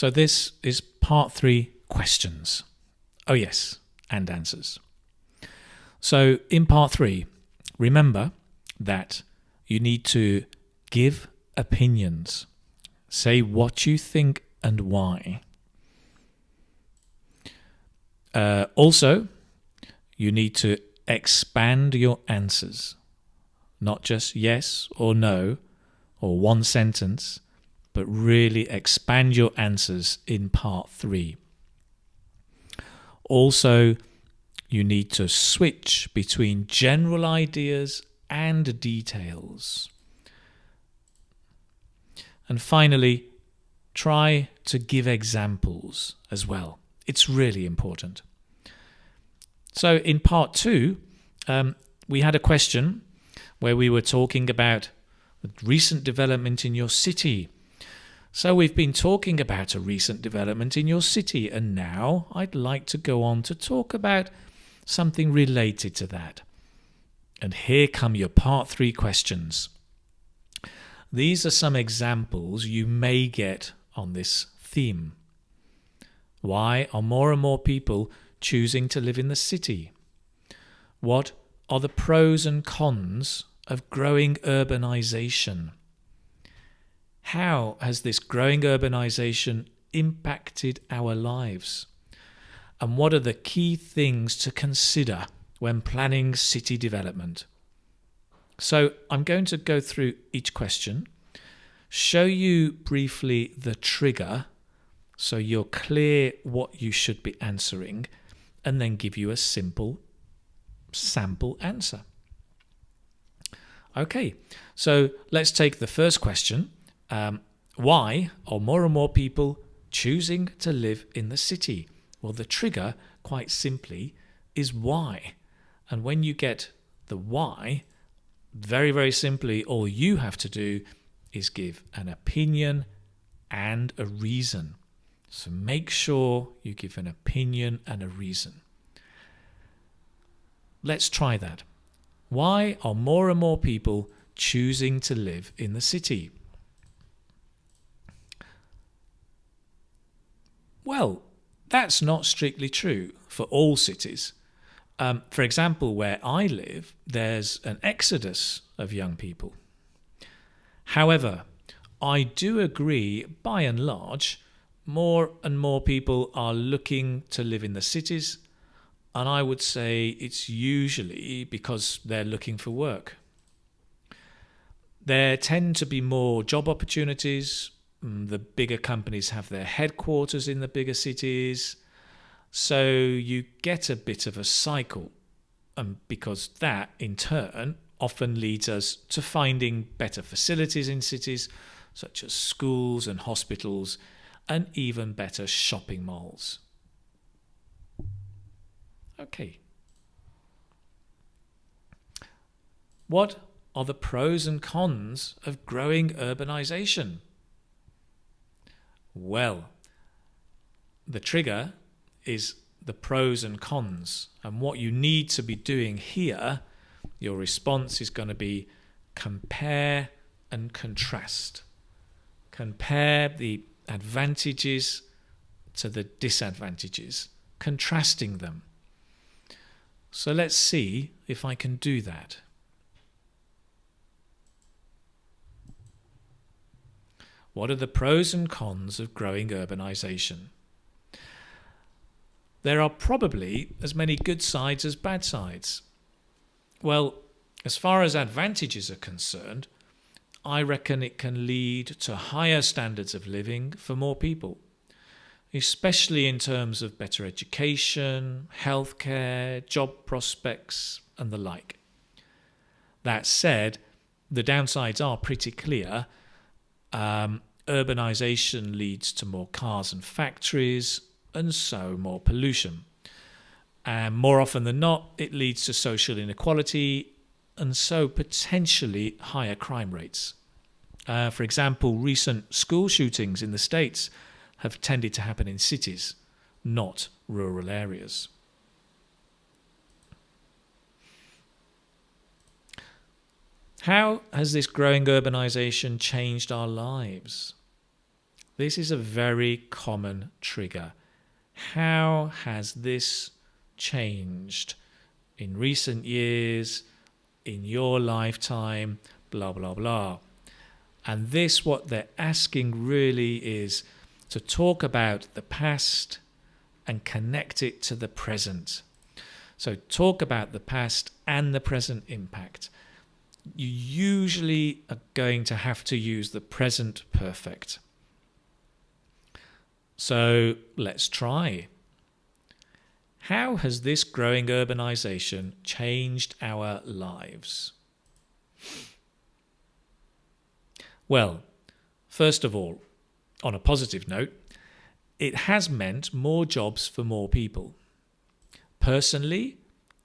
So this is part 3, questions. Oh yes, and answers. So in part 3, remember that you need to give opinions. Say what you think and why. Also, you need to expand your answers. Not just yes or no or one sentence, but really expand your answers in part 3. Also, you need to switch between general ideas and details. And finally, try to give examples as well. It's really important. So in part 2, we had a question where we were talking about the recent development in your city. So we've been talking about a recent development in your city, and now I'd like to go on to talk about something related to that. And here come your part 3 questions. These are some examples you may get on this theme. Why are more and more people choosing to live in the city? What are the pros and cons of growing urbanization? How has this growing urbanization impacted our lives? And what are the key things to consider when planning city development? So I'm going to go through each question, show you briefly the trigger so you're clear what you should be answering, and then give you a simple sample answer. Okay, so let's take the first question. Why are more and more people choosing to live in the city? Well, the trigger, quite simply, is why. And when you get the why, very, very simply, all you have to do is give an opinion and a reason. So make sure you give an opinion and a reason. Let's try that. Why are more and more people choosing to live in the city? Well, that's not strictly true for all cities. For example, where I live, there's an exodus of young people. However, I do agree, by and large, more and more people are looking to live in the cities, and I would say it's usually because they're looking for work. There tend to be more job opportunities. The bigger companies have their headquarters in the bigger cities. So you get a bit of a cycle, because that, in turn, often leads us to finding better facilities in cities, such as schools and hospitals, and even better shopping malls. Okay. What are the pros and cons of growing urbanization? Well, the trigger is the pros and cons, and what you need to be doing here, your response is going to be compare and contrast. Compare the advantages to the disadvantages, contrasting them. So let's see if I can do that. What are the pros and cons of growing urbanization? There are probably as many good sides as bad sides. Well, as far as advantages are concerned, I reckon it can lead to higher standards of living for more people, especially in terms of better education, healthcare, job prospects, and the like. That said, the downsides are pretty clear. Urbanization leads to more cars and factories, and so more pollution. And more often than not, it leads to social inequality, and so potentially higher crime rates. For example, recent school shootings in the States have tended to happen in cities, not rural areas. How has this growing urbanization changed our lives? This is a very common trigger. How has this changed in recent years, in your lifetime, blah, blah, blah. And this, what they're asking really is to talk about the past and connect it to the present. So talk about the past and the present impact. You usually are going to have to use the present perfect. So let's try. How has this growing urbanization changed our lives? Well, first of all, on a positive note, it has meant more jobs for more people. Personally,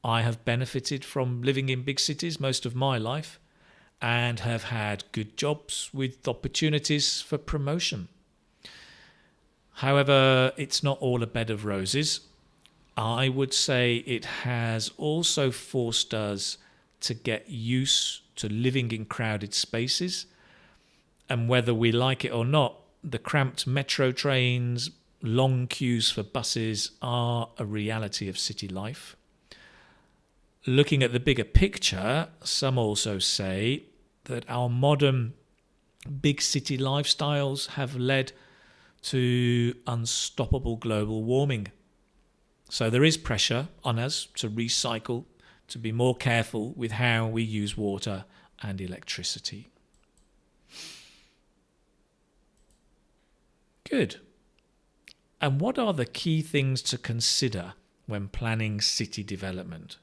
I have benefited from living in big cities most of my life and have had good jobs with opportunities for promotion. However, it's not all a bed of roses. I would say it has also forced us to get used to living in crowded spaces. And whether we like it or not, the cramped metro trains, long queues for buses are a reality of city life. Looking at the bigger picture, some also say that our modern big city lifestyles have led to unstoppable global warming. So there is pressure on us to recycle, to be more careful with how we use water and electricity. Good. And what are the key things to consider when planning city development?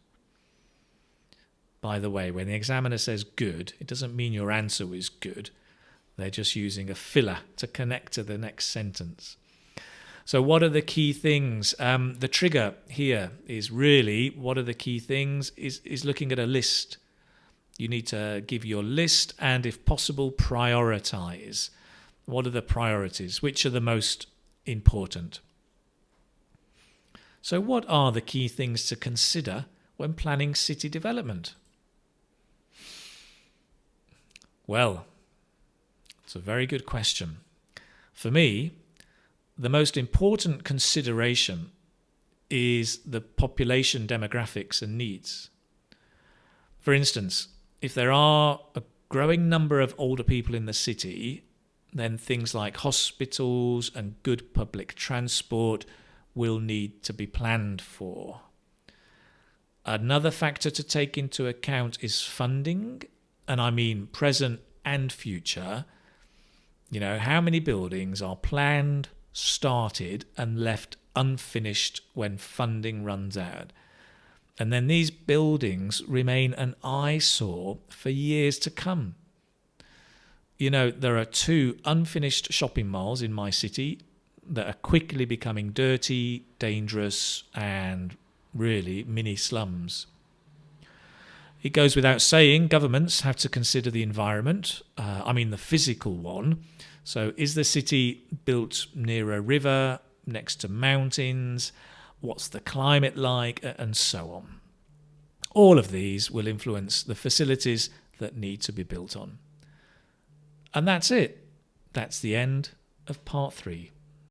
By the way, when the examiner says good, it doesn't mean your answer is good. They're just using a filler to connect to the next sentence. So what are the key things? The trigger here is really, what are the key things, is looking at a list. You need to give your list and, if possible, prioritize. What are the priorities? Which are the most important? So what are the key things to consider when planning city development? Well, it's a very good question. For me, the most important consideration is the population demographics and needs. For instance, if there are a growing number of older people in the city, then things like hospitals and good public transport will need to be planned for. Another factor to take into account is funding, and I mean present and future. You know, how many buildings are planned, started and left unfinished when funding runs out? And then these buildings remain an eyesore for years to come. You know, there are 2 unfinished shopping malls in my city that are quickly becoming dirty, dangerous, and really mini slums. It goes without saying, governments have to consider the environment, the physical one. So is the city built near a river, next to mountains? What's the climate like? And so on. All of these will influence the facilities that need to be built on. And that's it. That's the end of part 3.